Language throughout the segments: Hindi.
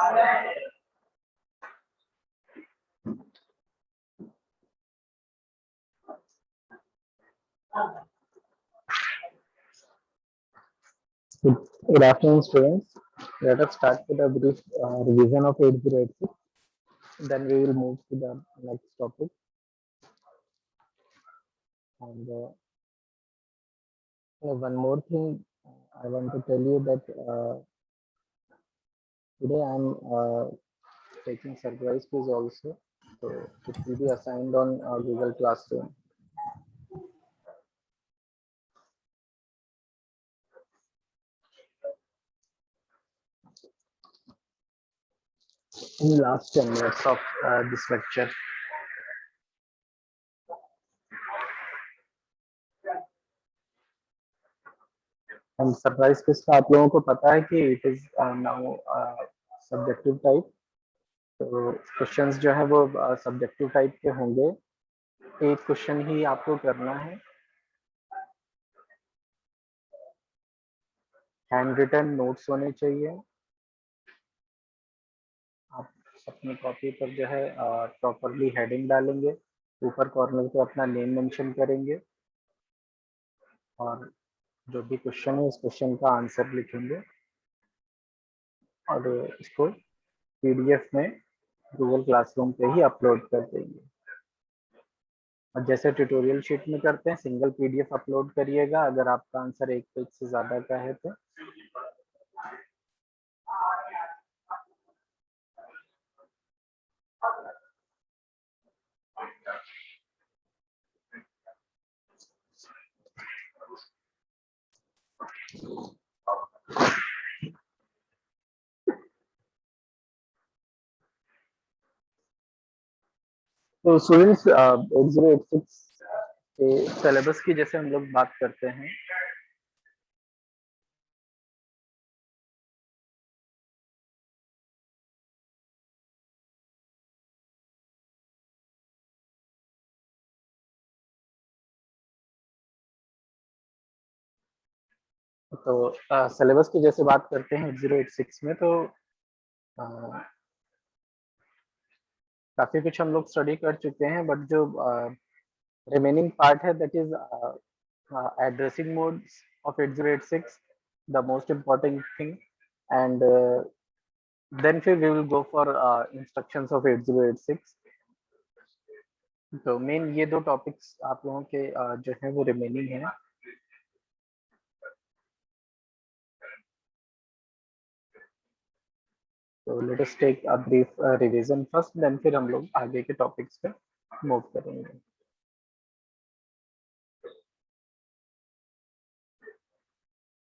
Good afternoon, students. Let us start with a brief revision of 8086. Then we will move to the next topic. And one more thing, I want to tell you that today I'm taking surprise quiz also. So it will be assigned on Google Classroom. In last 10 minutes of this lecture. And surprise quiz का आप लोगों को पता है कि it is now subjective type. तो क्वेश्चंस जो है वो सब्जेक्टिव टाइप के होंगे. एक क्वेश्चन ही आपको करना है. हैंड रिटन नोट्स होने चाहिए. आप अपनी कॉपी पर जो है प्रॉपरली हेडिंग डालेंगे. ऊपर कॉर्नर पे अपना नेम मेंशन करेंगे और जो भी क्वेश्चन है उस क्वेश्चन का आंसर लिखेंगे और इसको पीडीएफ में गूगल क्लासरूम पे ही अपलोड कर देंगे. और जैसे ट्यूटोरियल शीट में करते हैं सिंगल पीडीएफ अपलोड करिएगा अगर आपका आंसर एक पेज से ज्यादा का है तो. तो स्टूडेंट्स 8086 के सिलेबस की जैसे हम लोग बात करते हैं तो सिलेबस की जैसे बात करते हैं 8086 में तो काफी कुछ हम लोग स्टडी कर चुके हैं बट जो रिमेनिंग पार्ट है that is addressing modes of 8086 the most important thing and then फिर we will go for instructions of 8086. तो मेन ये दो टॉपिक्स आप लोगों के जो है वो रिमेनिंग है. तो let us take a brief revision first then फिर हम लोग आगे के टॉपिक्स पे मूव करेंगे.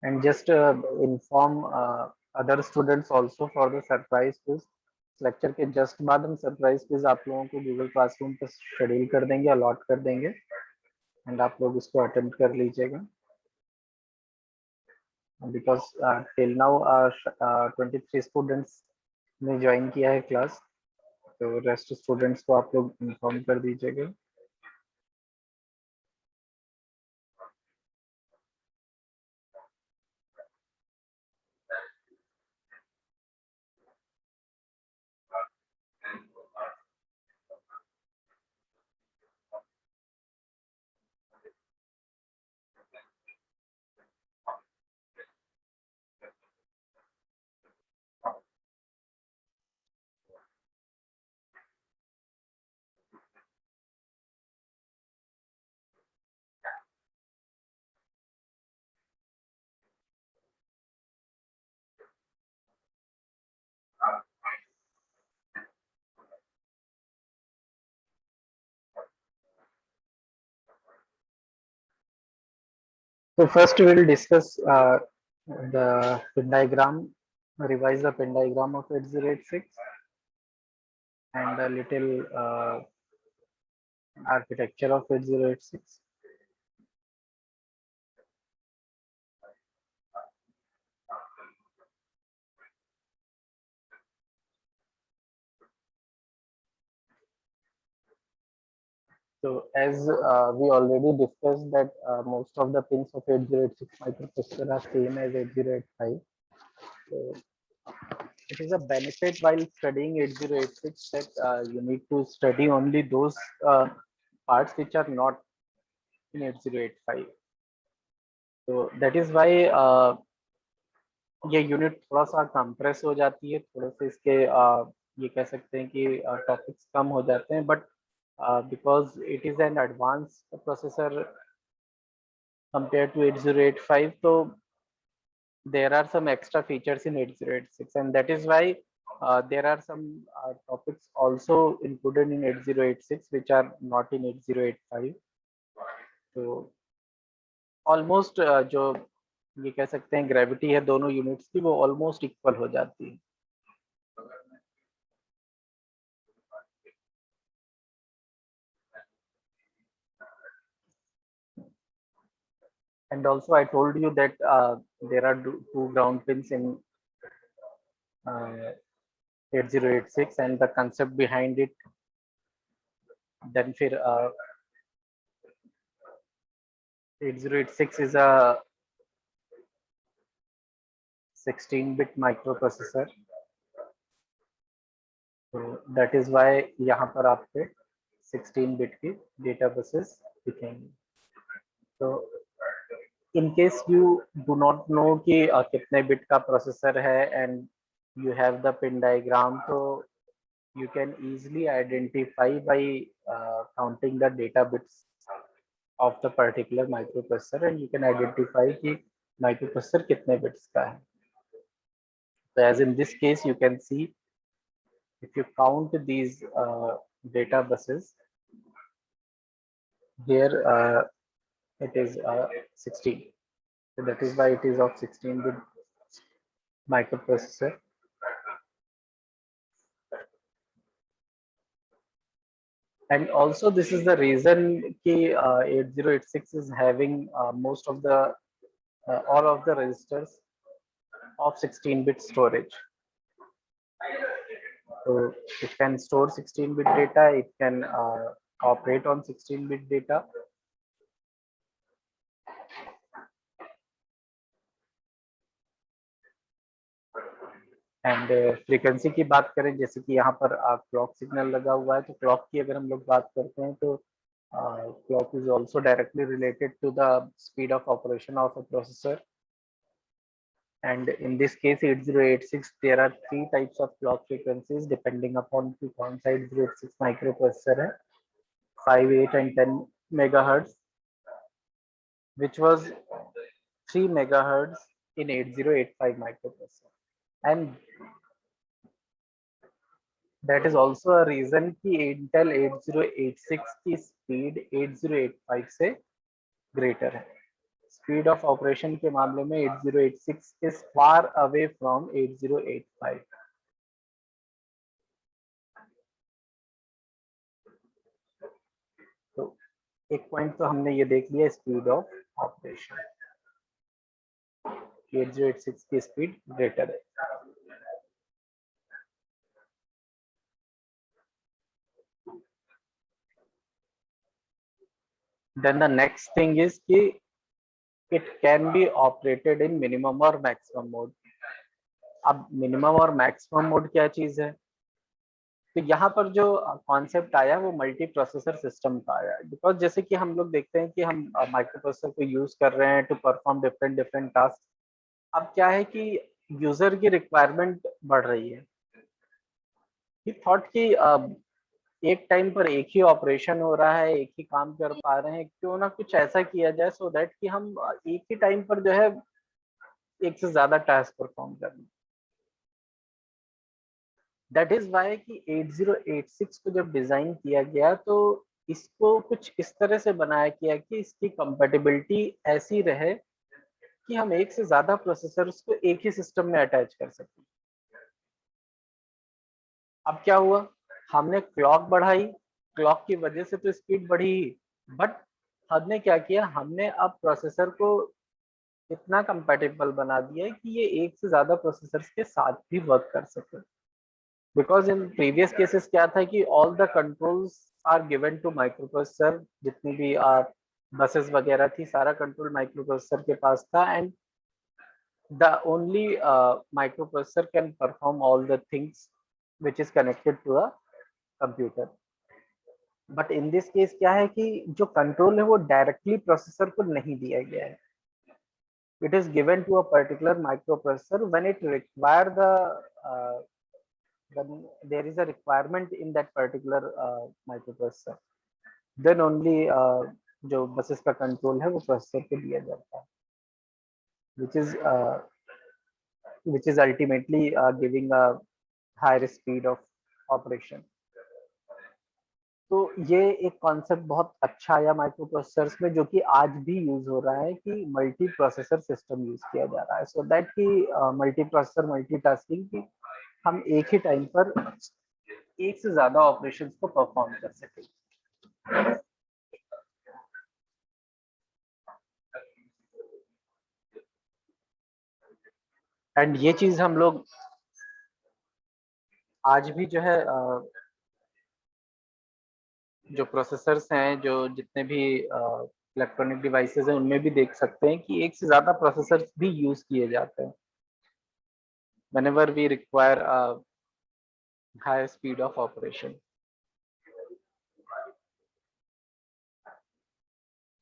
And just inform other students also for the surprise quiz. Lecture के जस्ट बाद हम सरप्राइज क्विज आप लोगों को गूगल क्लासरूम पे शेड्यूल कर देंगे, अलॉट कर देंगे एंड आप लोग इसको अटेंड कर लीजिएगा. बिकॉज टिल नाउ 23 स्टूडेंट्स ने ज्वाइन किया है क्लास, तो रेस्ट स्टूडेंट्स को आप लोग इन्फॉर्म कर दीजिएगा. So first we will discuss the pin diagram, revise the pin diagram of 8086 and a little architecture of 8086. So as we already discussed that most of the pins of 8086 microprocessor are same as 8085. So it is a benefit while studying 8086 that you need to study only those parts which are not in 8085. So that is why ये यूनिट थोड़ा सा कंप्रेस हो जाती है, थोड़े से इसके ये कह सकते हैं कि टॉपिक्स कम हो जाते हैं, but because it is an advance processor compared to 8085, so there are some extra features in 8086, and that is why there are some topics also included in 8086 which are not in 8085. तो ऑलमोस्ट जो ये कह सकते हैं ग्रेविटी है दोनों यूनिट्स की, वो ऑलमोस्ट इक्वल हो जाती है. And also I told you that there are two ground pins in 8086 and the concept behind it. Then फिर 8086 is a 16-bit microprocessor. So that is why यहाँ पर आपके 16-bit की डेटा बसेस दिखेंगी. तो in case you do not know कि कितने बिट का प्रोसेसर है and you have the pin diagram, so you can easily identify by counting the data bits of the particular microprocessor, and you can identify कि microprocessor कितने bits का है. So as in this case, you can see if you count these data buses, here it is 16. So that is why it is of 16-bit microprocessor. And also this is the reason कि 8086 is having most of the all of the registers of 16-bit storage. So it can store 16-bit data, it can operate on 16-bit data. And frequency की बात करें, जैसे कि यहाँ पर क्लॉक सिग्नल लगा हुआ है, तो क्लॉक की अगर हम लोग बात करते हैं तो clock is also directly related to the speed of operation of a processor. And in this case 8086, there are three types of clock frequencies depending upon the कौन सा 8086 microprocessor है. 5, 8 and 10 megahertz, which was 3 megahertz in 8085 microprocessor. And that is also a reason कि Intel 8086 की speed 8085 से greater है. Speed of operation के मामले में 8086 is far away from 8085. तो एक पॉइंट तो हमने ये देख लिया, स्पीड ऑफ ऑपरेशन 8086 की स्पीड ग्रेटर है. Then the next thing is कि it can be operated in minimum और maximum mode. अब मिनिमम और मैक्सिमम मोड क्या चीज है? तो यहाँ पर जो कॉन्सेप्ट आया वो मल्टी प्रोसेसर सिस्टम का आया, बिकॉज जैसे कि हम लोग देखते हैं कि हम माइक्रो प्रोसेसर को यूज कर रहे हैं to perform different different task. अब क्या है कि यूजर की रिक्वायरमेंट बढ़ रही है. ही थॉट कि एक टाइम पर एक ही ऑपरेशन हो रहा है, एक ही काम कर पा रहे हैं, क्यों ना कुछ ऐसा किया जाए सो दैट कि हम एक ही टाइम पर जो है एक से ज्यादा टास्क परफॉर्म कर लें. दैट इज वाई कि 8086 को जब डिजाइन किया गया तो इसको कुछ इस तरह से बनाया गया कि इसकी कंपैटिबिलिटी ऐसी रहे कि हम एक से ज्यादा प्रोसेसर्स को एक ही सिस्टम में अटैच कर सकें. अब क्या हुआ, हमने क्लॉक बढ़ाई, क्लॉक की वजह से तो स्पीड बढ़ी, बट हमने क्या किया, हमने अब प्रोसेसर को इतना कंपैटिबल बना दिया है कि ये एक से ज्यादा प्रोसेसर्स के साथ भी वर्क कर सके. बिकॉज इन प्रीवियस केसेस क्या था कि all the controls are given to microprocessor, जितनी भी बसेस वगैरह थी सारा कंट्रोल माइक्रोप्रोसेसर के पास था. And the only microprocessor can perform all the things which is connected to a computer. But in this case क्या है कि जो कंट्रोल है वो डायरेक्टली प्रोसेसर को नहीं दिया गया है. It is given to a particular microprocessor when it require when there is a requirement in that particular microprocessor, then only जो बसेस का कंट्रोल है वो प्रोसेसर को दिया जाता है, which is ultimately giving a higher speed of operation. तो ये एक कॉन्सेप्ट बहुत अच्छा आया माइक्रो प्रोसेसर्स में, जो कि आज भी यूज हो रहा है कि मल्टी प्रोसेसर सिस्टम यूज किया जा रहा है, सो दैट कि मल्टी प्रोसेसर मल्टीटास्किंग की हम एक ही टाइम पर एक से ज्यादा ऑपरेशंस को परफॉर्म कर सके. एंड ये चीज हम लोग आज भी जो है जो प्रोसेसर्स हैं, जो जितने भी इलेक्ट्रॉनिक डिवाइसेस हैं, उनमें भी देख सकते हैं कि एक से ज्यादा प्रोसेसर्स भी यूज किए जाते हैं whenever we require a higher speed of operation.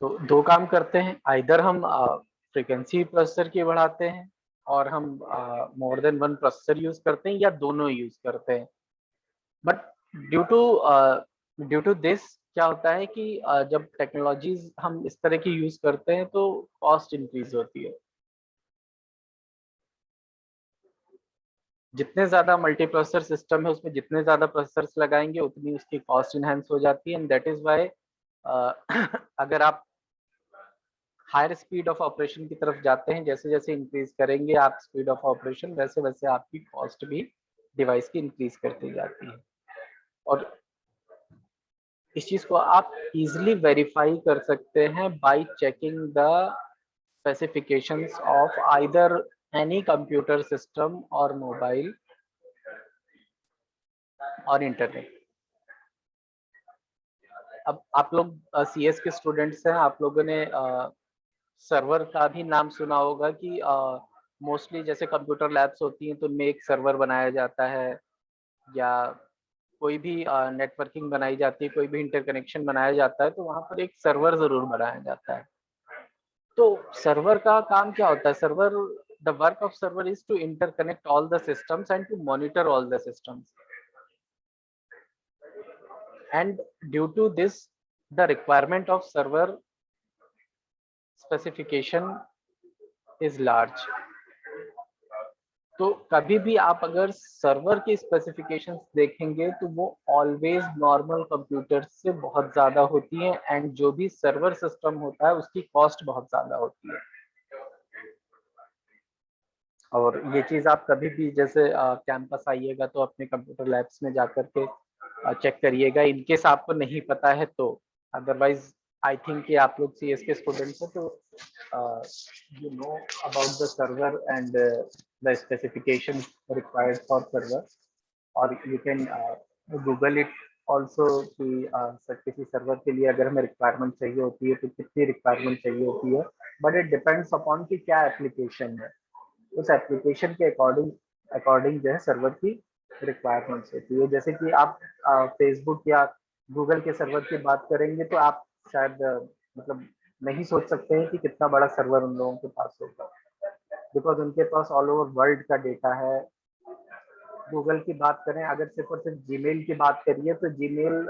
तो दो काम करते हैं, आइदर हम फ्रीक्वेंसी प्रोसेसर की बढ़ाते हैं और हम more than one processor use करते हैं, या दोनों यूज करते हैं. बट ड्यू टू दिस क्या होता है कि जब टेक्नोलॉजीज हम इस तरह की यूज करते हैं तो कॉस्ट इंक्रीज होती है. जितने ज्यादा मल्टी प्रोसेसर सिस्टम है उसमें जितने ज्यादा प्रोसेसर्स लगाएंगे उतनी उसकी कॉस्ट इनहेंस हो जाती है. एंड दैट इज व्हाई अगर आप हायर स्पीड ऑफ ऑपरेशन की तरफ जाते हैं, जैसे जैसे इंक्रीज करेंगे आप स्पीड ऑफ ऑपरेशन, वैसे वैसे आपकी कॉस्ट भी डिवाइस की इंक्रीज करती जाती है. और इस चीज को आप इजीली वेरीफाई कर सकते हैं by checking the specifications of either any computer system और मोबाइल और इंटरनेट. अब आप लोग सीएस के स्टूडेंट्स हैं, आप लोगों ने सर्वर का भी नाम सुना होगा कि मोस्टली जैसे कंप्यूटर लैब्स होती हैं तो उनमें एक सर्वर बनाया जाता है, या कोई भी नेटवर्किंग बनाई जाती है, कोई भी इंटरकनेक्शन बनाया जाता है, तो वहां पर एक सर्वर जरूर बनाया जाता है. तो सर्वर का काम क्या होता है? Server, the work of server is to interconnect all the systems and to monitor all the systems. And due to this the requirement of server specification is large. तो कभी भी आप अगर सर्वर के स्पेसिफिकेशंस देखेंगे तो वो ऑलवेज नॉर्मल कंप्यूटर से बहुत ज्यादा होती है, एंड जो भी सर्वर सिस्टम होता है उसकी कॉस्ट बहुत ज्यादा होती है. और ये चीज आप कभी भी जैसे कैंपस आइएगा तो अपने कंप्यूटर लैब्स में जाकर के चेक करिएगा, इनकेस आपको नहीं पता है तो. अदरवाइज आई थिंक कि आप लोग सीएस के स्टूडेंट्स हैं तो you know about the server and the specifications required for server, or you can google it also कि किसी सर्वर के लिए अगर हमें रिक्वायरमेंट चाहिए होती है तो कितनी रिक्वायरमेंट चाहिए होती है. बट इट डिपेंड्स अपॉन कि क्या एप्लीकेशन है, उस एप्लीकेशन के अकॉर्डिंग अकॉर्डिंग जो है सर्वर की रिक्वायरमेंट्स होती है. जैसे कि आप फेसबुक या गूगल के सर्वर की बात करेंगे तो आप शायद मतलब नहीं सोच सकते हैं कि कितना बड़ा सर्वर उन लोगों के पास होगा, बिकॉज उनके पास ऑल ओवर वर्ल्ड का डेटा है. गूगल की बात करें, अगर सिर्फ और सिर्फ जीमेल की बात करिए तो जीमेल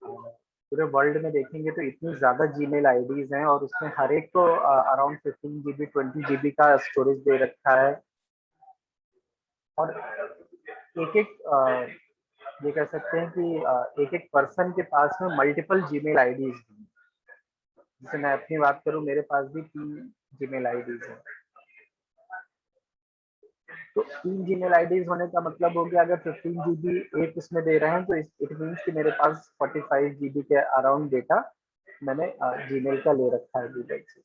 पूरे वर्ल्ड में देखेंगे तो इतनी ज्यादा जीमेल आईडीज हैं, और उसमें हर एक को अराउंड 15 GB 20 GB का स्टोरेज दे रखा है. और एक एक ये कह सकते हैं कि एक एक पर्सन के पास में मल्टीपल जीमेल आईडीज हैं. जैसे मैं अपनी बात करूं, मेरे पास भी 3 जीमेल आईडीज हैं. तो 3 जीमेल आईडीज होने का मतलब हो गया, अगर 15 GB एक इसमें दे रहे हैं तो इट मीन्स कि मेरे पास 45 GB के अराउंड डेटा मैंने जीमेल का ले रखा है गूगल से.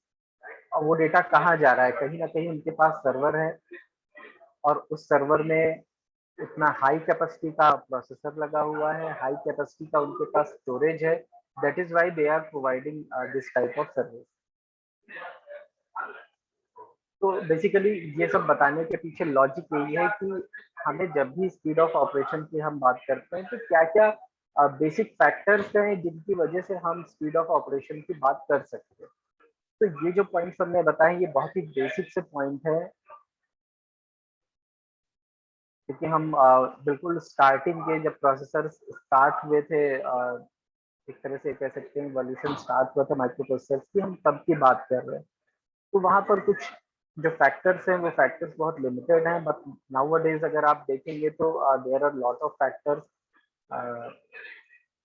और वो डेटा कहाँ जा रहा है? कहीं ना कहीं उनके पास सर्वर है, और उस सर्वर में इतना हाई कैपेसिटी का प्रोसेसर लगा हुआ है, हाई कैपेसिटी का उनके पास स्टोरेज है. That is why they are providing this type of service. तो बेसिकली ये सब बताने के पीछे लॉजिक यही है कि हमें जब भी स्पीड ऑफ ऑपरेशन की हम बात करते हैं तो क्या क्या बेसिक फैक्टर्स हैं जिनकी वजह से हम स्पीड ऑफ ऑपरेशन की बात कर सकते हैं। तो ये जो पॉइंट्स हमने बताए ये बहुत ही बेसिक से पॉइंट है, क्योंकि हम बिल्कुल स्टार्टिंग के जब प्रोसेसर स्टार्ट हुए थे, एक तरह से कह सकते हैं इवोल्यूशन स्टार्ट हुआ था माइक्रो प्रोसेसर की, हम तब की बात कर रहे हैं। तो वहाँ पर कुछ जो फैक्टर्स हैं वो फैक्टर्स बहुत लिमिटेड हैं, बट नाउ डेज अगर आप देखेंगे तो there are lot of factors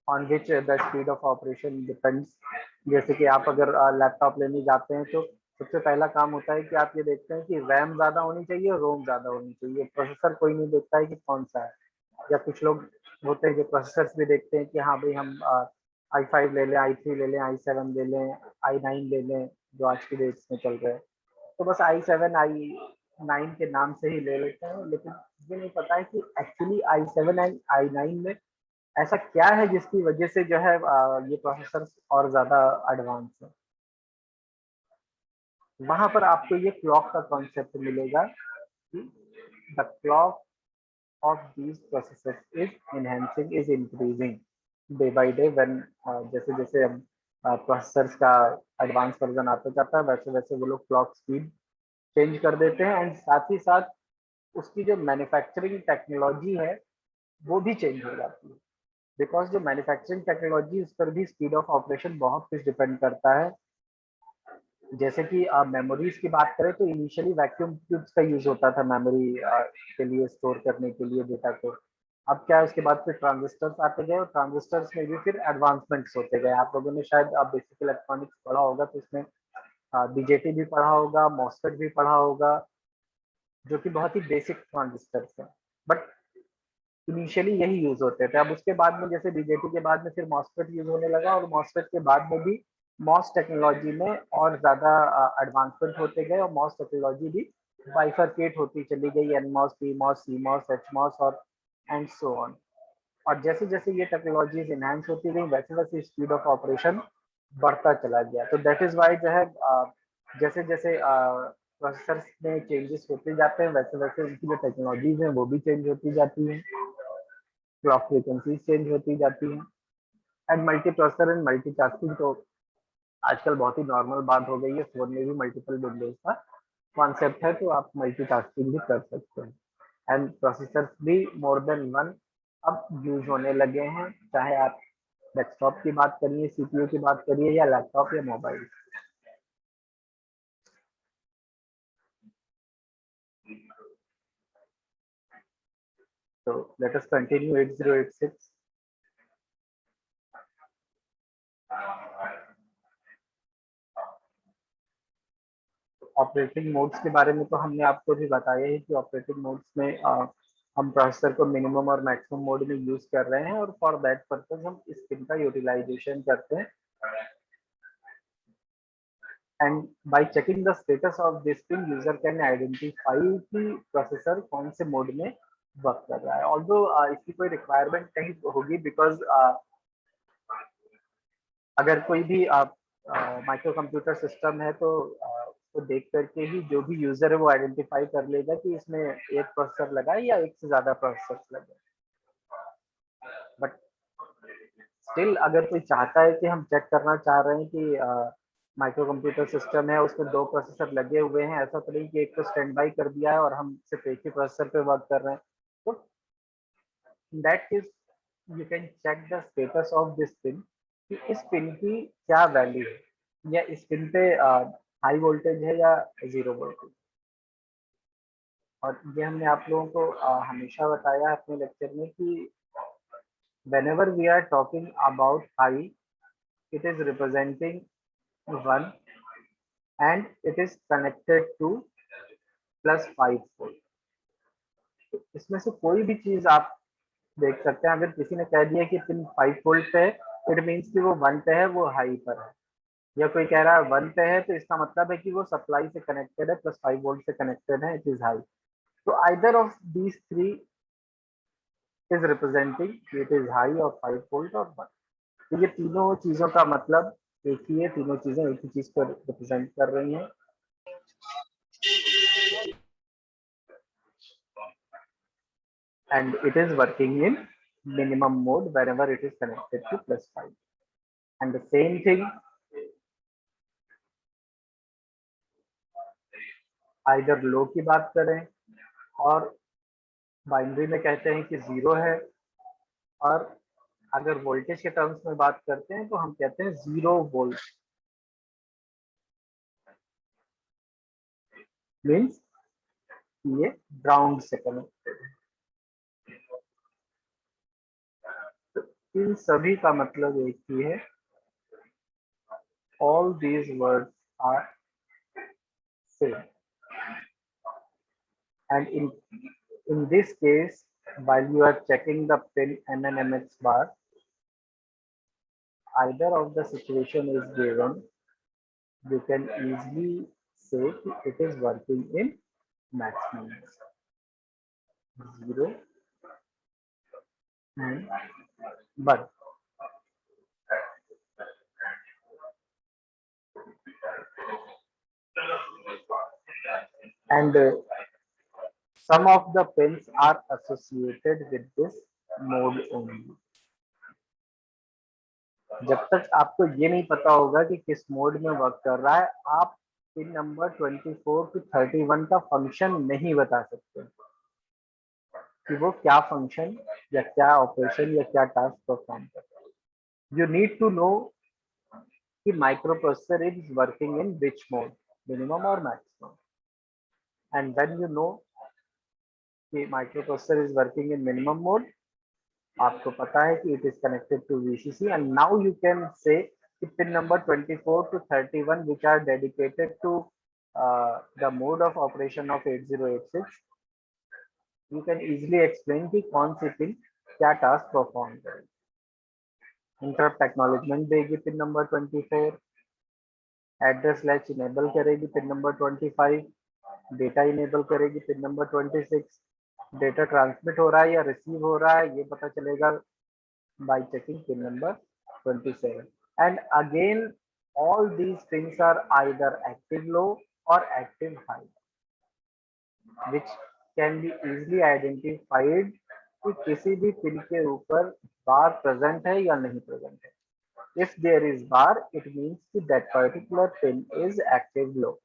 on which the speed of operation depends. जैसे कि आप अगर लैपटॉप लेने जाते हैं तो सबसे पहला काम होता है कि आप ये देखते हैं कि रैम ज़्यादा होनी चाहिए और रोम ज़्यादा होनी चाहिए, प्रोसेसर कोई नहीं देखता है कि कौन सा है। या कुछ लोग होते हैं जो प्रोसेसर्स भी देखते हैं कि हाँ भाई हम i5 ले लें, i3 ले लें, i7 ले लें, i9 ले लें, जो आज की डेट्स में चल रहे हैं। तो बस i7 i9 के नाम से ही ले लेते हैं, लेकिन ये नहीं पता है कि एक्चुअली i7 एंड i9 में ऐसा क्या है जिसकी वजह से जो है ये प्रोसेसर और ज्यादा एडवांस है। वहां पर आपको ये क्लॉक का कॉन्सेप्ट मिलेगा कि the clock of these processes is enhancing, is increasing day by day when जैसे जैसे अब प्रोसेसर्स का एडवांस वर्जन आता जाता है वैसे वैसे वो लोग क्लॉक स्पीड चेंज कर देते हैं, एंड साथ ही साथ उसकी जो मैन्युफैक्चरिंग टेक्नोलॉजी है वो भी चेंज हो जाती है। बिकॉज जो मैन्युफैक्चरिंग टेक्नोलॉजी उस पर भी स्पीड ऑफ ऑपरेशन बहुत कुछ डिपेंड करता है। जैसे कि मेमोरीज की बात करें तो इनिशियली वैक्यूम ट्यूब्स का यूज होता था मेमोरी के लिए, स्टोर करने के लिए डेटा को। अब क्या है, उसके बाद फिर ट्रांजिस्टर्स आते गए और ट्रांजिस्टर्स में भी फिर एडवांसमेंट्स होते गए। आप लोगों ने शायद बेसिक इलेक्ट्रॉनिक्स पढ़ा होगा तो उसमें बीजेटी भी पढ़ा होगा, मॉसफेट भी पढ़ा होगा, जो कि बहुत ही बेसिक ट्रांजिस्टर्स है, बट इनिशियली यही यूज होते थे। अब उसके बाद में जैसे बीजेटी के बाद में फिर मॉसफेट यूज होने लगा और मॉसफेट के बाद में भी मॉस टेक्नोलॉजी में और ज्यादा एडवांसमेंट होते गए और मॉस टेक्नोलॉजी भी बाइफरकेट होती चली गई, एनमॉस, पीमॉस, सीमॉस, एचमॉस और एंड सो ऑन। और जैसे जैसे ये टेक्नोलॉजीज इनहेंस होती गई वैसे वैसे स्पीड ऑफ ऑपरेशन बढ़ता चला गया। तो दैट इज वाई जो है जैसे जैसे प्रोसेसर्स में चेंजेस होते जाते हैं वैसे वैसे उनकी जो टेक्नोलॉजीज हैं वो भी चेंज होती जाती हैं, क्लॉक फ्रीक्वेंसीज चेंज होती जाती हैं। And multi processor and multitasking तो आजकल बहुत ही नॉर्मल बात हो गई है, फोन में भी मल्टीपल विंडोज का कॉन्सेप्ट है, तो आप मल्टीटास्किंग भी कर सकते हैं। एंड प्रोसेसर्स भी मोर देन वन अब यूज होने लगे हैं, चाहे आप डेस्कटॉप की बात करिए, सीपीयू की बात करिए, या लैपटॉप या मोबाइल। तो लेट अस कंटिन्यू 8086। ऑपरेटिंग मोड्स के बारे में तो हमने आपको भी बताया है कि ऑपरेटिंग मोड्स में हम प्रोसेसर को मिनिमम और मैक्सिमम मोड में यूज कर रहे हैं और फॉर दैट पर्पज हम इस पिन का यूटिलाइजेशन करते हैं। And bye checking the status of this pin user can identify कि प्रोसेसर कौन से मोड में वर्क कर रहा है। ऑल्दो इसकी कोई रिक्वायरमेंट नहीं होगी, बिकॉज अगर कोई भी आप माइक्रो कंप्यूटर सिस्टम है तो उसको देख करके ही जो भी यूजर है वो आइडेंटिफाई कर लेगा कि इसमें एक प्रोसेसर लगा है या एक से ज्यादा प्रोसेसर लगे। बट स्टिल अगर कोई चाहता है कि हम चेक करना चाह रहे हैं कि माइक्रो कंप्यूटर सिस्टम है उसमें दो प्रोसेसर लगे हुए हैं, ऐसा तो नहीं कि एक तो स्टैंड बाई कर दिया है और हम सिर्फ एक ही प्रोसेसर पे वर्क कर रहे हैं, तो that case you can check the status of this pin कि इस पिन की क्या वैल्यू है, या इस पिन पे हाई वोल्टेज है या जीरो वोल्टेज। और ये हमने आप लोगों को हमेशा बताया अपने लेक्चर में कि whenever we are talking about high, it is representing 1 and it is connected to +5 volt। तो इसमें से कोई भी चीज आप देख सकते हैं, अगर किसी ने कह दिया कि पिन 5 वोल्ट पे है, इट मीन्स कि वो 1 पे है, वो हाई पर है। या कोई कह रहा है 1 पे है तो इसका मतलब है कि वो सप्लाई से कनेक्टेड है, +5 वोल्ट से कनेक्टेड है, इट इज हाई। तो either of these three is representing it is high और 5 वोल्ट और 1। तो ये तीनों चीजों का मतलब एक ही है, तीनों चीजें एक ही चीज को रिप्रेजेंट कर रही हैं। and it is working in minimum mode whenever it is connected to +5. And the same thing, either लो की बात करें और बाइनरी में कहते हैं कि 0 है, और अगर वोल्टेज के टर्म्स में बात करते हैं तो हम कहते हैं 0 वोल्ट, मीन्स ये ग्राउंड से कनेक्टेड है। तो इन सभी का मतलब एक ही है, all these words are same. And in this case, while you are checking the pin MNMX bar, either of the situation is given, you can easily say it is working in maximum 0 and 1. And some of the pins are associated with this mode only. जब तक आपको ये नहीं पता होगा कि किस मोड में वर्क कर रहा है, आप पिन नंबर 24 to 31 का फंक्शन नहीं बता सकते कि वो क्या फंक्शन या क्या ऑपरेशन या क्या टास्क परफॉर्म कर रहा है। यू नीड टू नो कि microprocessor is working in which mode, minimum और maximum. And when you know कि microprocessor is working in minimum mode, आपको पता है कि it is connected to VCC, and now you can say pin number 24 to 31 which are dedicated to the mode of operation of 8086, you can easily explain कि कौन सी पिन क्या टास्क परफॉर्म करेगी। इंटरप्ट एक्नॉलेजमेंट देगी pin number 24, address latch enable करेगी पिन नंबर 25, डेटा इनेबल करेगी पिन नंबर 26, डेटा ट्रांसमिट हो रहा है या रिसीव हो रहा है ये पता चलेगा by checking pin number 27. And again, all these pins are either active low or active high, which can be easily identified कि किसी भी पिन के ऊपर बार प्रेजेंट है या नहीं प्रेजेंट है। If there is bar, it means कि that particular pin is active low.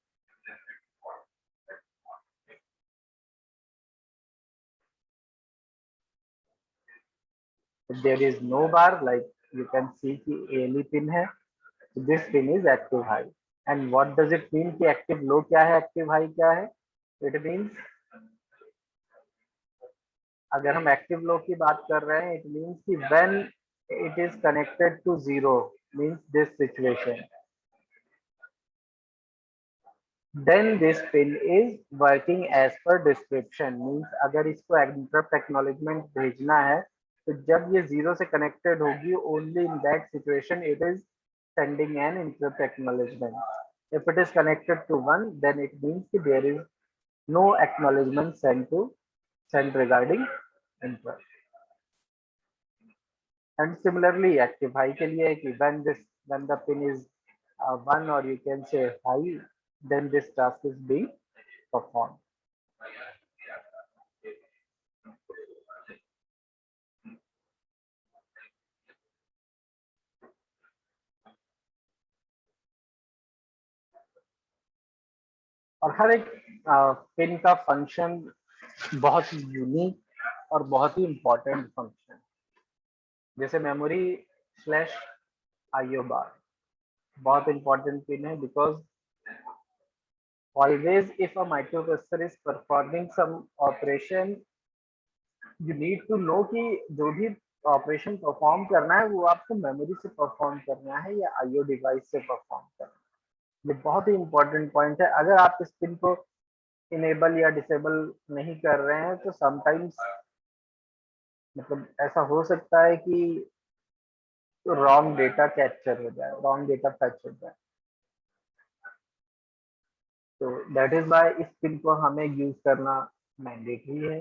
If there is no bar, like you can see कि ALE pin है, so this pin is active high. And what does it mean कि active low क्या है, active high क्या है? It means अगर हम एक्टिव लो की बात कर रहे हैं, इट मीन्स कि when it is connected to 0 means this situation, then this pin is working as per description. Means अगर इसको इंटरप्ट एक्नॉलेजमेंट भेजना है तो जब ये 0 से कनेक्टेड होगी, only in that situation it is sending an interrupt acknowledgement. If it is connected to 1, then it means कि there is no acknowledgement send regarding interrupt. And similarly active high के लिए कि when the pin is 1 or you can say high, then this task is being performed. और हर एक पिन का फंक्शन बहुत यूनिक और बहुत ही इम्पोर्टेंट फंक्शन, जैसे मेमोरी स्लैश IO बार बहुत इंपॉर्टेंट पिन है, because always if a microprocessor is performing some operation, you need to know कि जो भी ऑपरेशन परफॉर्म करना है वो आपको मेमोरी से परफॉर्म करना है या IO डिवाइस से परफॉर्म करना है। ये बहुत ही इंपॉर्टेंट पॉइंट है। अगर आप इस पिन को इनेबल या डिसेबल नहीं कर रहे हैं तो समटाइम्स मतलब ऐसा हो सकता है कि रॉन्ग डेटा कैप्चर हो जाए, रॉन्ग डेटा फैच हो जाए। तो दैट इज वाई इस पिन को हमें यूज करना मैंडेटरी है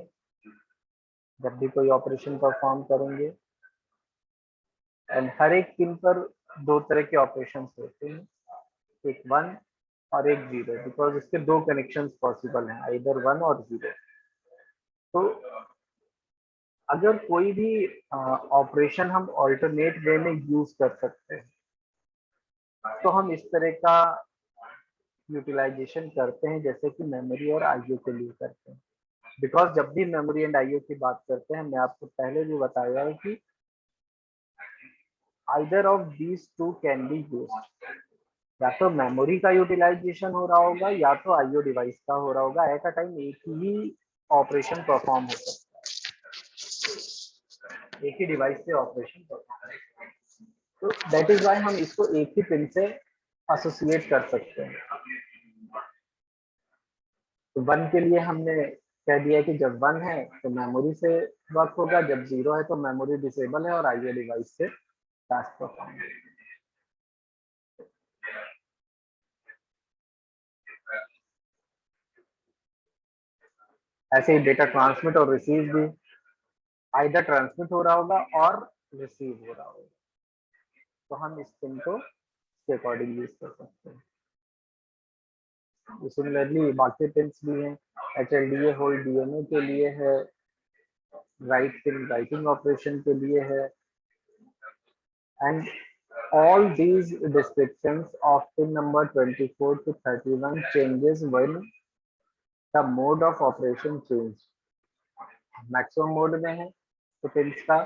जब भी कोई ऑपरेशन परफॉर्म करेंगे। एंड हर एक पिन पर दो तरह के ऑपरेशन होते हैं, एक 1 और एक 0, बिकॉज इसके दो कनेक्शन पॉसिबल हैं, आइदर 1 और 0। तो अगर कोई भी ऑपरेशन हम ऑल्टरनेट वे में यूज कर सकते हैं तो हम इस तरह का यूटिलाइजेशन करते हैं, जैसे कि मेमोरी और आईओ के लिए करते हैं। बिकॉज जब भी मेमोरी एंड आईओ की बात करते हैं, मैं आपको पहले भी बताया है कि either of these two can be used. या तो मेमोरी का यूटिलाइजेशन हो रहा होगा या तो आईओ डिवाइस का हो रहा होगा। एट अ टाइम एक ही ऑपरेशन परफॉर्म हो सकता है, एक ही डिवाइस से ऑपरेशन परफॉर्म हो सकता है। तो दैट इज वाई हम इसको एक ही पिन से एसोसिएट कर सकते हैं। तो वन के लिए हमने कह दिया कि जब वन है तो मेमोरी से वर्क होगा, जब जीरो है तो मेमोरी डिसेबल है और आईओ डिवाइस से टास्क परफॉर्म होगा। ऐसे ही डेटा ट्रांसमिट और रिसीव भी आइदर ट्रांसमिट हो रहा होगा और रिसीव हो रहा होगा, तो हम इस पिन को इसके अकॉर्डिंग यूज कर सकते हैं। सिमिलरली बाकी पिन्स भी हैं। HLDA होल्ड DMA के लिए है, राइट पिन राइटिंग ऑपरेशन के लिए है, and all these descriptions of pin number 24 to 31 changes when the mode of operation change। Maximum mode में है तो पिन्स का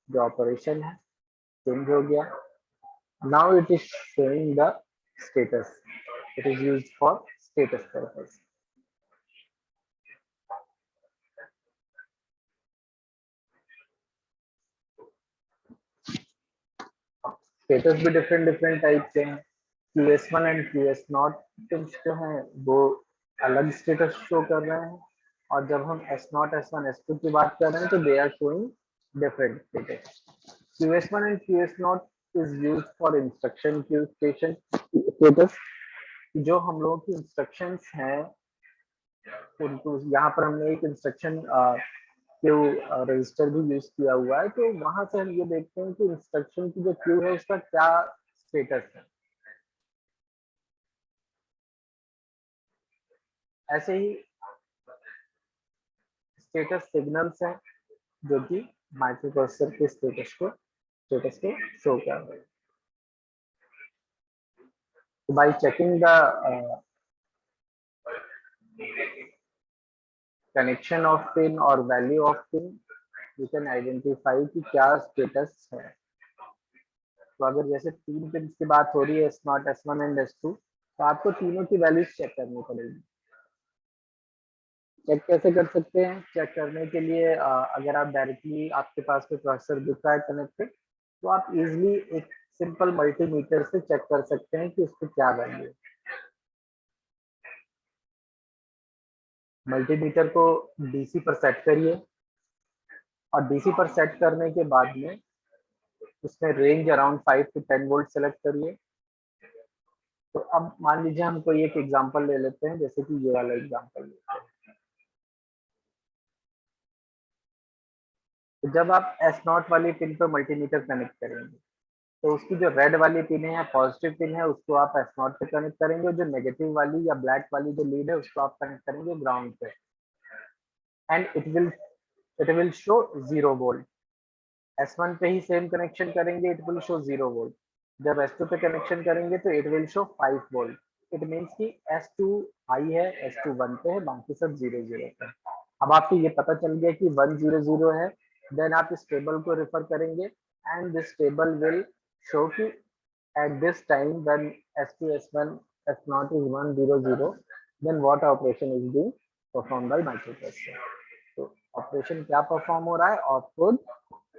जो ऑपरेशन है चेंज हो गया। Now it is showing the status, it is used for status purpose. Status भी डिफरेंट डिफरेंट टाइप के हैं। QS1 एंड QS0 पिन्स जो हैं वो अलग स्टेटस शो कर रहे हैं, और जब हम S0, S1, S2 की बात कर रहे हैं तो they are showing different status. QS1 and QS0 is used for instruction queue station status। जो हम लोगों की इंस्ट्रक्शंस हैं उनको यहाँ पर हमने एक इंस्ट्रक्शन क्यू रजिस्टर भी यूज किया हुआ है, तो वहां से हम ये देखते हैं कि इंस्ट्रक्शन की जो क्यू है उसका क्या स्टेटस है। ऐसे ही स्टेटस सिग्नल्स हैं जो कि माइक्रोप्रोसेसर के स्टेटस को शो कर रहे हैं। By checking the connection of pin और value of pin you can identify कि क्या स्टेटस है। तो अगर जैसे तीन पिन की बात हो रही है, S0, S1 एंड S2, तो आपको तीनों की वैल्यूज चेक करनी पड़ेगी। चेक कैसे कर सकते हैं? चेक करने के लिए अगर आप डायरेक्टली आपके पास कोई प्रोसेसर दिख रहा है कनेक्टेड, तो आप इजिली एक सिंपल मल्टीमीटर से चेक कर सकते हैं कि उसकी क्या वैल्यू है। मल्टीमीटर को DC पर सेट करिए, और DC पर सेट करने के बाद में उसमें range around 5 to 10 volt select करिए। तो अब मान लीजिए हम कोई एक एग्जांपल ले लेते हैं, जैसे कि ये वाला एग्जांपल लेते हैं। तो जब आप S0 वाली पिन पर मल्टीमीटर कनेक्ट करेंगे तो उसकी जो रेड वाली पिन है या पॉजिटिव पिन है उसको आप S0 पे कनेक्ट करेंगे, और जो नेगेटिव वाली या ब्लैक वाली जो लीड है उसको आप कनेक्ट करेंगे ग्राउंड पे, and it will show 0 volt. S1 पे ही सेम कनेक्शन करेंगे, इट विल शो 0 वोल्ट। जब S2 पे कनेक्शन करेंगे तो it will show 5 volt. It means कि S2 हाई है, S2 1 पे है, बाकी सब 0 0 पे। अब आपको ये पता चल गया कि 1 0 0 है, देन आप इस टेबल को रेफर करेंगे, and this table will show कि at this time when S2 S1 S0 is 1 0 0, then what operation is being performed by microprocessor। तो ऑपरेशन क्या परफॉर्म हो रहा है? ऑपकोड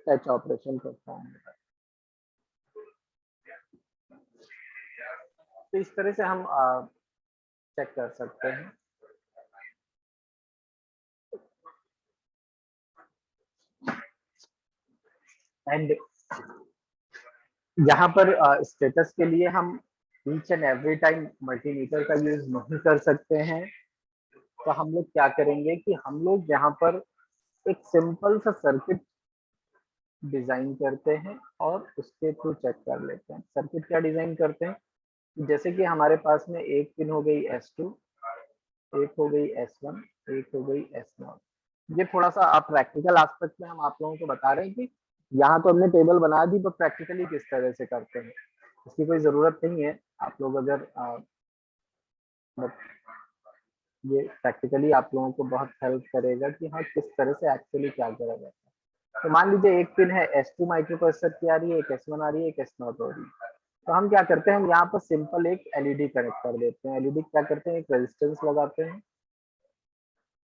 टच ऑपरेशन परफॉर्म हो रहा है। तो इस तरह से हम चेक कर सकते हैं। एंड यहाँ पर स्टेटस के लिए हम each and every time multimeter का यूज नहीं कर सकते हैं। तो हम लोग क्या करेंगे कि हम लोग यहाँ पर एक सिंपल सा सर्किट डिजाइन करते हैं और उसके थ्रू चेक कर लेते हैं। सर्किट क्या डिजाइन करते हैं? जैसे कि हमारे पास में एक पिन हो गई S2, एक हो गई S1, एक हो गई S0। ये थोड़ा सा आप प्रैक्टिकल एस्पेक्ट में हम आप लोगों को बता रहे हैं कि यहाँ तो हमने टेबल बना दी, पर प्रैक्टिकली किस तरह से करते हैं इसकी कोई जरूरत नहीं है। आप लोग अगर ये प्रैक्टिकली आप लोगों को बहुत हेल्प करेगा कि हाँ किस तरह से एक्चुअली क्या करा जाता है। तो मान लीजिए एक पिन है S2 माइक्रो प्रोसेसर की आ रही है, एक S1 आ रही है, एक S0 हो रही है। तो हम क्या करते हैं, हम यहाँ पर सिंपल एक एलईडी कनेक्ट कर देते हैं। एलईडी क्या करते हैं, एक रेजिस्टेंस लगाते हैं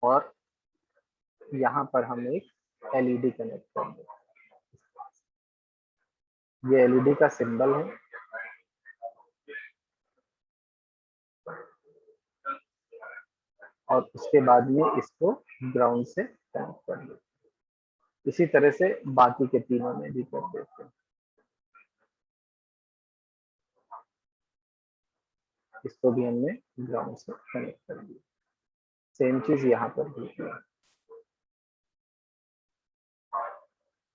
और यहाँ पर हम एक एलईडी कनेक्ट कर देते हैं। ये एलईडी का सिंबल है और उसके बाद में इसको ग्राउंड से कनेक्ट कर देते हैं। इसी तरह से बाकी के तीनों में भी कर देते हैं। इसको भी हमने ग्राउंड से कनेक्ट कर दिया। सेम चीज यहाँ पर भी किया।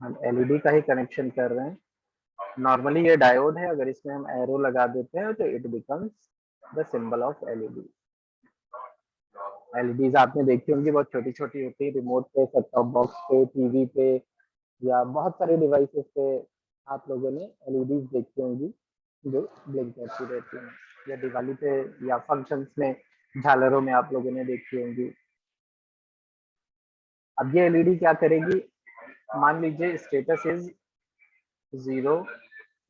हम एलईडी का ही कनेक्शन कर रहे हैं। नॉर्मली ये डायोड है, अगर इसमें हम एरो लगा देते हैं तो it becomes the symbol of LED. LEDs आपने देखी होंगी, बहुत छोटी छोटी होती है, रिमोट पे, सेट टॉप बॉक्स पे, टीवी पे या बहुत सारे डिवाइसेस पे आप लोगों ने एलईडीज देखी होंगी जो ब्लिंक करती रहती हैं, या दिवाली पे या फंक्शंस में झालरों में आप लोगों ने देखी होंगी। अब ये एलईडी क्या करेगी, मान लीजिए स्टेटस इज 0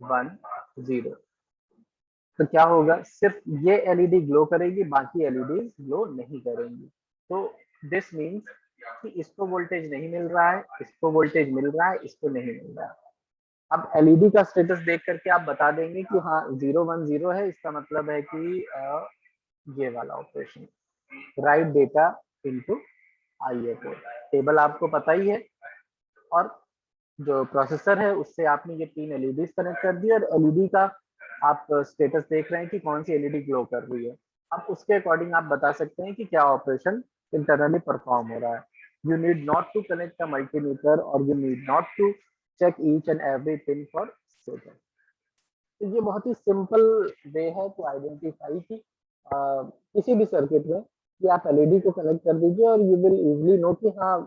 1 0, तो क्या होगा, सिर्फ ये एलईडी ग्लो करेगी, बाकी एलईडी ग्लो नहीं करेंगी। तो दिस मीन्स कि इसको वोल्टेज नहीं मिल रहा है, इसको वोल्टेज मिल रहा है, इसको नहीं मिल रहा है। अब एलईडी का स्टेटस देख करके आप बता देंगे कि हाँ 0 1 0 है, इसका मतलब है कि ये वाला operation, right data into IO port. Table आपको पता ही है, और जो प्रोसेसर है उससे आपने ये 3 एलईडी कनेक्ट कर दी और एलईडी का आप स्टेटस देख रहे हैं कि कौन सी एलईडी ग्लो कर रही है। अब उसके अकॉर्डिंग आप बता सकते हैं कि क्या ऑपरेशन इंटरनली परफॉर्म हो रहा है। You need not to connect a multimeter और you need not to check each and every pin for status. तो ये बहुत ही सिंपल वे है टू आइडेंटिफाई कि किसी भी सर्किट में कि आप एलईडी को कनेक्ट कर दीजिए और यू विल इजिली नो कि हाँ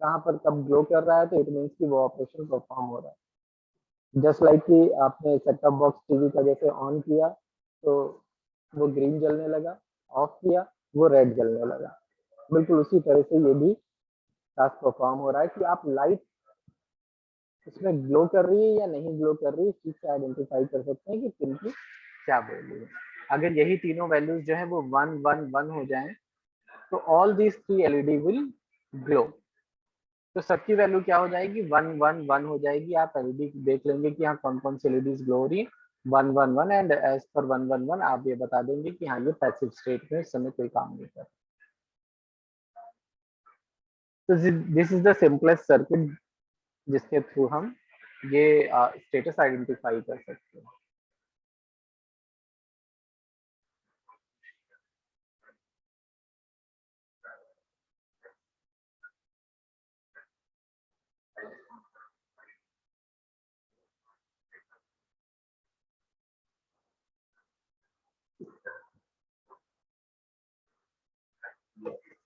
कहाँ पर कब ग्लो कर रहा है, तो इट मीन्स कि वो ऑपरेशन परफॉर्म हो रहा है। जस्ट लाइक कि आपने सेट टॉप बॉक्स टीवी का जैसे ऑन किया तो वो ग्रीन जलने लगा, ऑफ किया वो रेड जलने लगा, बिल्कुल उसी तरह से ये भी टास्क परफॉर्म हो रहा है कि आप लाइट इसमें ग्लो कर रही है या नहीं ग्लो कर रही है, इस चीज से आइडेंटिफाई कर सकते हैं कि पिन की क्या वैल्यू है। अगर यही तीनों वैल्यूज जो है वो 1 1 1 हो जाएं तो all these 3 LED will glow. तो सबकी वैल्यू क्या हो जाएगी, 1 1 1 हो जाएगी। आप एलईडी देख लेंगे कि हाँ कौन कौन सी एलईडीज ग्लो हो रही है, 1 1 1, एंड एज पर 1 1 1 आप ये बता देंगे कि हाँ ये पैसिव स्टेट में इस समय कोई काम नहीं कर। तो this is the simplest circuit जिसके थ्रू हम ये स्टेटस आइडेंटिफाई कर सकते हैं।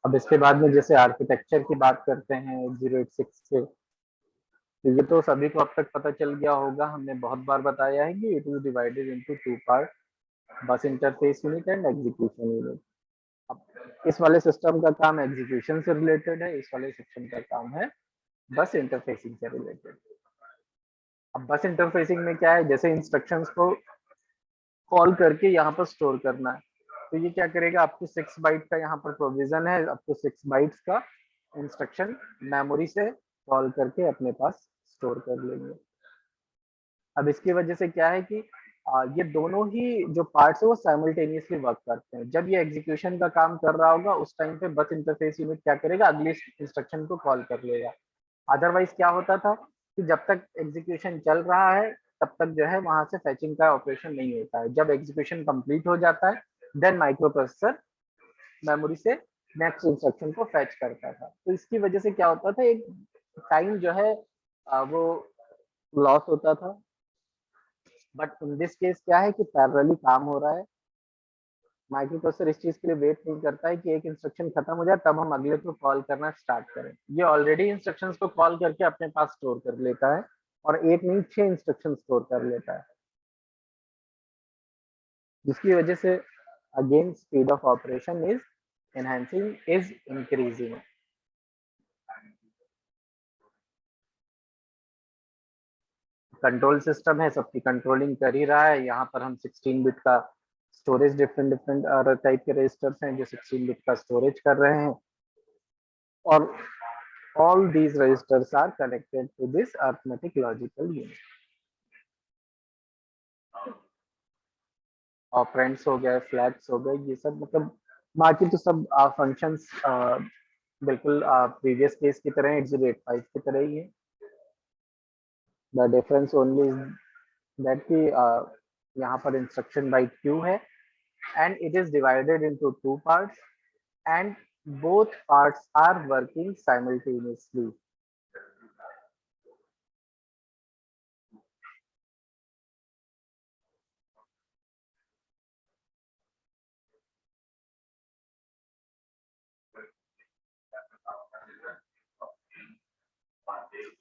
अब इसके बाद में जैसे आर्किटेक्चर की बात करते हैं 8086 के, तो ये तो सभी को अब तक पता चल गया होगा, हमने बहुत बार बताया है कि it is divided into 2 part, bus interface unit and execution unit. अब इस वाले सिस्टम का काम एग्जीक्यूशन से रिलेटेड है, इस वाले सिस्टम का काम है बस इंटरफेसिंग से रिलेटेड। अब बस इंटरफेसिंग में क्या है, जैसे इंस्ट्रक्शंस को कॉल करके यहाँ पर स्टोर करना है, तो ये क्या करेगा, आपको 6 बाइट का यहाँ पर प्रोविजन है, आपको 6 बाइट्स का इंस्ट्रक्शन मेमोरी से कॉल करके अपने पास स्टोर कर लेंगे। अब इसकी वजह से क्या है कि ये दोनों ही जो पार्ट्स है वो साइमल्टेनियसली वर्क करते हैं। जब ये एग्जीक्यूशन का काम कर रहा होगा उस टाइम पे बस इंटरफेस यूनिट क्या करेगा, अगली इंस्ट्रक्शन को कॉल कर लेगा। अदरवाइज क्या होता था कि जब तक एग्जीक्यूशन चल रहा है तब तक जो है वहां से फैचिंग का ऑपरेशन नहीं होता है। जब एग्जीक्यूशन कंप्लीट हो जाता है देन माइक्रो प्रोसेसर मेमोरी से नेक्स्ट इंस्ट्रक्शन को फैच करता था। तो इसकी वजह से क्या होता था, एक टाइम जो है वो लॉस होता था। बट इन दिस केस क्या है कि पैरेलली काम हो रहा है, माइक्रो प्रोसेसर इस चीज के लिए वेट नहीं करता है कि एक इंस्ट्रक्शन खत्म हो जाए तब हम अगले को कॉल करना स्टार्ट करें। ये ऑलरेडी इंस्ट्रक्शंस को कॉल करके अपने पास स्टोर कर लेता है और एक नहीं 6 इंस्ट्रक्शन स्टोर कर लेता है, जिसकी वजह से again speed of operation is enhancing, is increasing. Control system है, सबकी कंट्रोलिंग कर ही रहा है। यहाँ पर हम 16 बिट का स्टोरेज, डिफरेंट डिफरेंट टाइप के रजिस्टर्स हैं जो 16 बिट का स्टोरेज कर रहे हैं, और all these registers are connected to this arithmetic logical unit। Operands हो गए, फ्लैग्स हो गए, ये सब मतलब बाकी तो सब फंक्शंस बिल्कुल प्रीवियस केस की तरह 8085 की तरह ही है। द डिफरेंस ओनली दैट कि यहाँ पर इंस्ट्रक्शन बाइट क्यू है and it is divided into two parts and both parts are working simultaneously।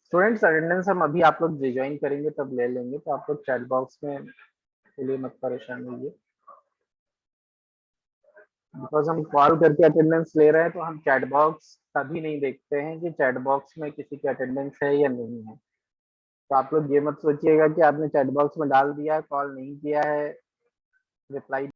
Students attendance हम अभी आप लोग रिज्वाइन करेंगे तब ले लेंगे, तो आप लोग चैट बॉक्स में के लिए मत परेशान होइए, बिकॉज हम कॉल करके अटेंडेंस ले रहे हैं तो हम चैट बॉक्स कभी नहीं देखते हैं कि चैट बॉक्स में किसी की अटेंडेंस है या नहीं है। तो आप लोग ये मत सोचिएगा कि आपने चैट बॉक्स में डाल दिया, कॉल नहीं किया है, रिप्लाई